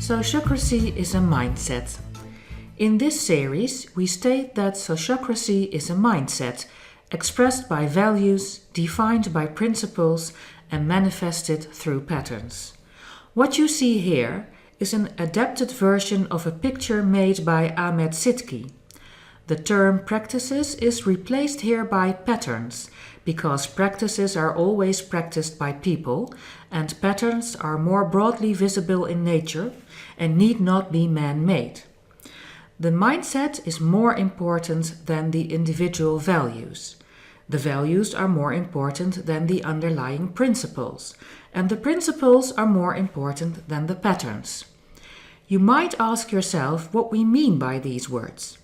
Sociocracy is a mindset. In this series, we state that sociocracy is a mindset expressed by values, defined by principles, and manifested through patterns. What you see here is an adapted version of a picture made by Ahmed Sidki. The term practices is replaced here by patterns, because practices are always practiced by people, and patterns are more broadly visible in nature and need not be man-made. The mindset is more important than the individual values. The values are more important than the underlying principles, and the principles are more important than the patterns. You might ask yourself what we mean by these words.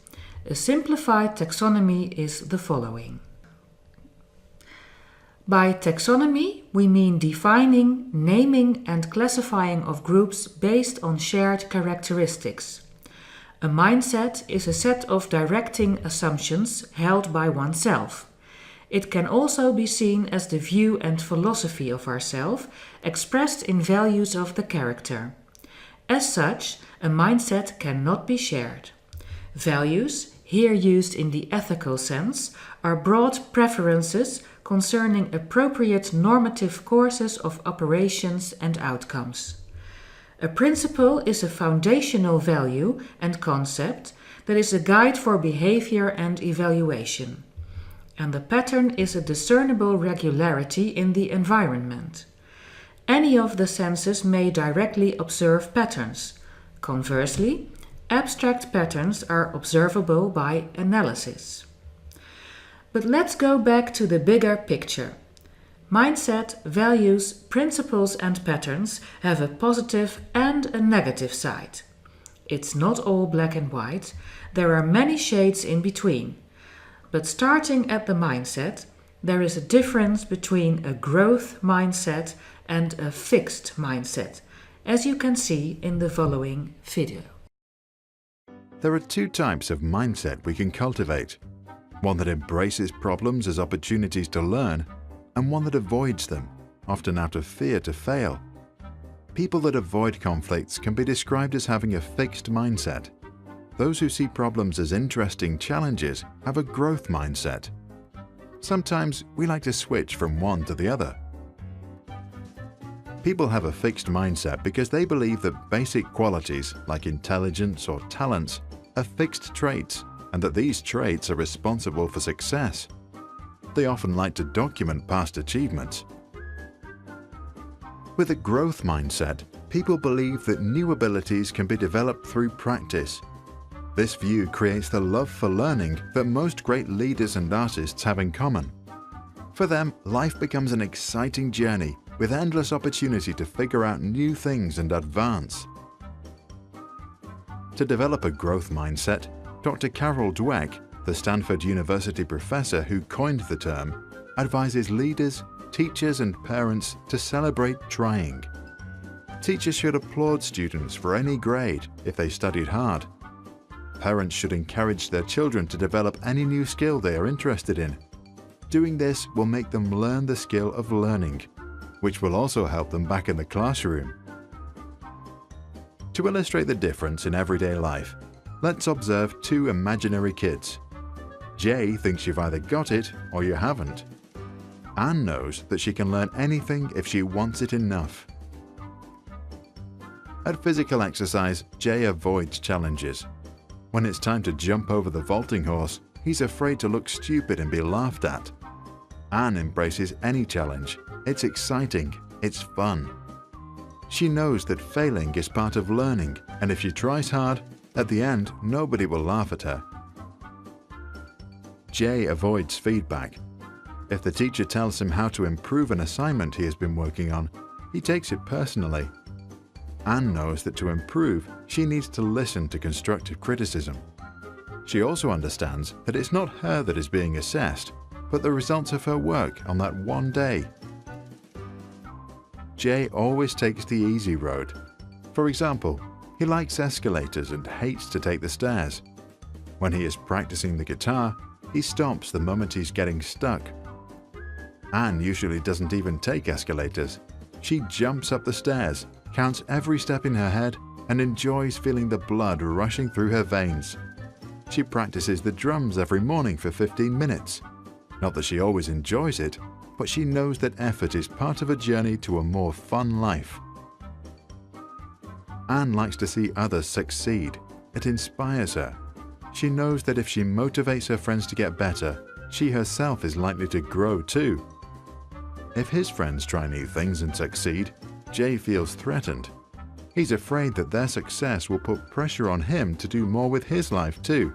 A simplified taxonomy is the following. By taxonomy, we mean defining, naming, and classifying of groups based on shared characteristics. A mindset is a set of directing assumptions held by oneself. It can also be seen as the view and philosophy of ourself, expressed in values of the character. As such, a mindset cannot be shared. Values, here used in the ethical sense, are broad preferences concerning appropriate normative courses of operations and outcomes. A principle is a foundational value and concept that is a guide for behavior and evaluation. And the pattern is a discernible regularity in the environment. Any of the senses may directly observe patterns. Conversely, abstract patterns are observable by analysis. But let's go back to the bigger picture. Mindset, values, principles and patterns have a positive and a negative side. It's not all black and white, there are many shades in between. But starting at the mindset, there is a difference between a growth mindset and a fixed mindset, as you can see in the following video. There are two types of mindset we can cultivate. One that embraces problems as opportunities to learn, and one that avoids them, often out of fear to fail. People that avoid conflicts can be described as having a fixed mindset. Those who see problems as interesting challenges have a growth mindset. Sometimes we like to switch from one to the other. People have a fixed mindset because they believe that basic qualities like intelligence or talents are fixed traits, and that these traits are responsible for success. They often like to document past achievements. With a growth mindset, people believe that new abilities can be developed through practice. This view creates the love for learning that most great leaders and artists have in common. For them, life becomes an exciting journey with endless opportunity to figure out new things and advance. To develop a growth mindset, Dr. Carol Dweck, the Stanford University professor who coined the term, advises leaders, teachers and parents to celebrate trying. Teachers should applaud students for any grade if they studied hard. Parents should encourage their children to develop any new skill they are interested in. Doing this will make them learn the skill of learning, which will also help them back in the classroom. To illustrate the difference in everyday life, let's observe two imaginary kids. Jay thinks you've either got it or you haven't. Anne knows that she can learn anything if she wants it enough. At physical exercise, Jay avoids challenges. When it's time to jump over the vaulting horse, he's afraid to look stupid and be laughed at. Anne embraces any challenge. It's exciting, it's fun. She knows that failing is part of learning, and if she tries hard, at the end, nobody will laugh at her. Jay avoids feedback. If the teacher tells him how to improve an assignment he has been working on, he takes it personally. Anne knows that to improve, she needs to listen to constructive criticism. She also understands that it's not her that is being assessed, but the results of her work on that one day. Jay always takes the easy road. For example, he likes escalators and hates to take the stairs. When he is practicing the guitar, he stops the moment he's getting stuck. Anne usually doesn't even take escalators. She jumps up the stairs, counts every step in her head, and enjoys feeling the blood rushing through her veins. She practices the drums every morning for 15 minutes. Not that she always enjoys it, but she knows that effort is part of a journey to a more fun life. Anne likes to see others succeed. It inspires her. She knows that if she motivates her friends to get better, she herself is likely to grow too. If his friends try new things and succeed, Jay feels threatened. He's afraid that their success will put pressure on him to do more with his life too.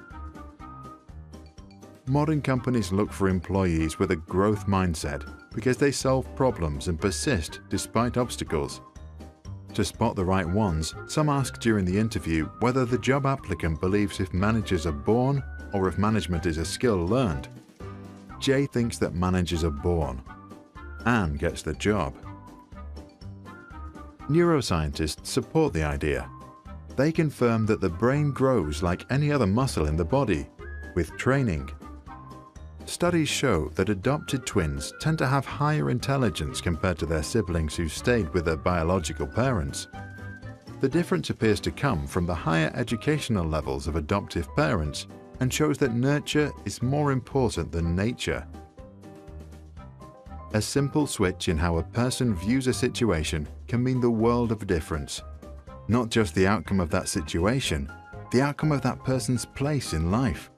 Modern companies look for employees with a growth mindset because they solve problems and persist despite obstacles. To spot the right ones, some ask during the interview whether the job applicant believes if managers are born or if management is a skill learned. Jay thinks that managers are born. Anne gets the job. Neuroscientists support the idea. They confirm that the brain grows like any other muscle in the body, with training. Studies show that adopted twins tend to have higher intelligence compared to their siblings who stayed with their biological parents. The difference appears to come from the higher educational levels of adoptive parents and shows that nurture is more important than nature. A simple switch in how a person views a situation can mean the world of difference. Not just the outcome of that situation, the outcome of that person's place in life.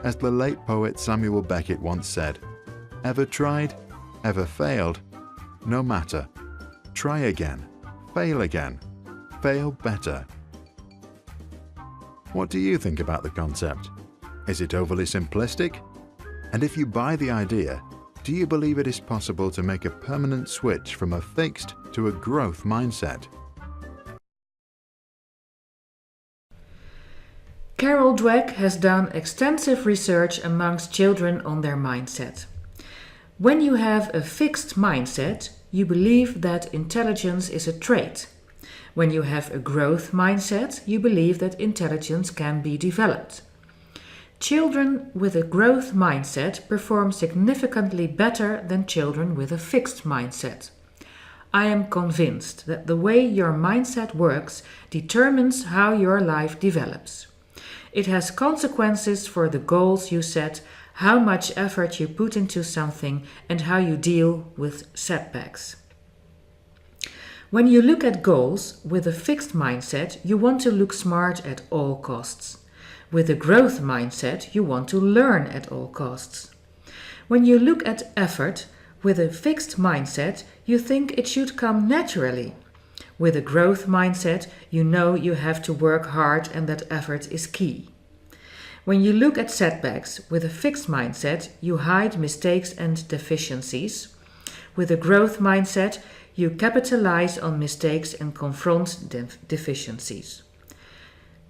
As the late poet Samuel Beckett once said, "Ever tried? Ever failed? No matter. Try again. Fail again. Fail better." What do you think about the concept? Is it overly simplistic? And if you buy the idea, do you believe it is possible to make a permanent switch from a fixed to a growth mindset? Carol Dweck has done extensive research amongst children on their mindset. When you have a fixed mindset, you believe that intelligence is a trait. When you have a growth mindset, you believe that intelligence can be developed. Children with a growth mindset perform significantly better than children with a fixed mindset. I am convinced that the way your mindset works determines how your life develops. It has consequences for the goals you set, how much effort you put into something, and how you deal with setbacks. When you look at goals with a fixed mindset, you want to look smart at all costs. With a growth mindset, you want to learn at all costs. When you look at effort with a fixed mindset, you think it should come naturally. With a growth mindset, you know you have to work hard and that effort is key. When you look at setbacks with a fixed mindset, you hide mistakes and deficiencies. With a growth mindset, you capitalize on mistakes and confront deficiencies.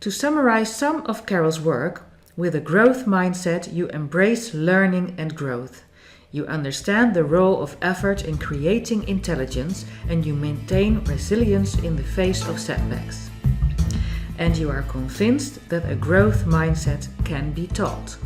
To summarize some of Carol's work, with a growth mindset, you embrace learning and growth. You understand the role of effort in creating intelligence and you maintain resilience in the face of setbacks. And you are convinced that a growth mindset can be taught.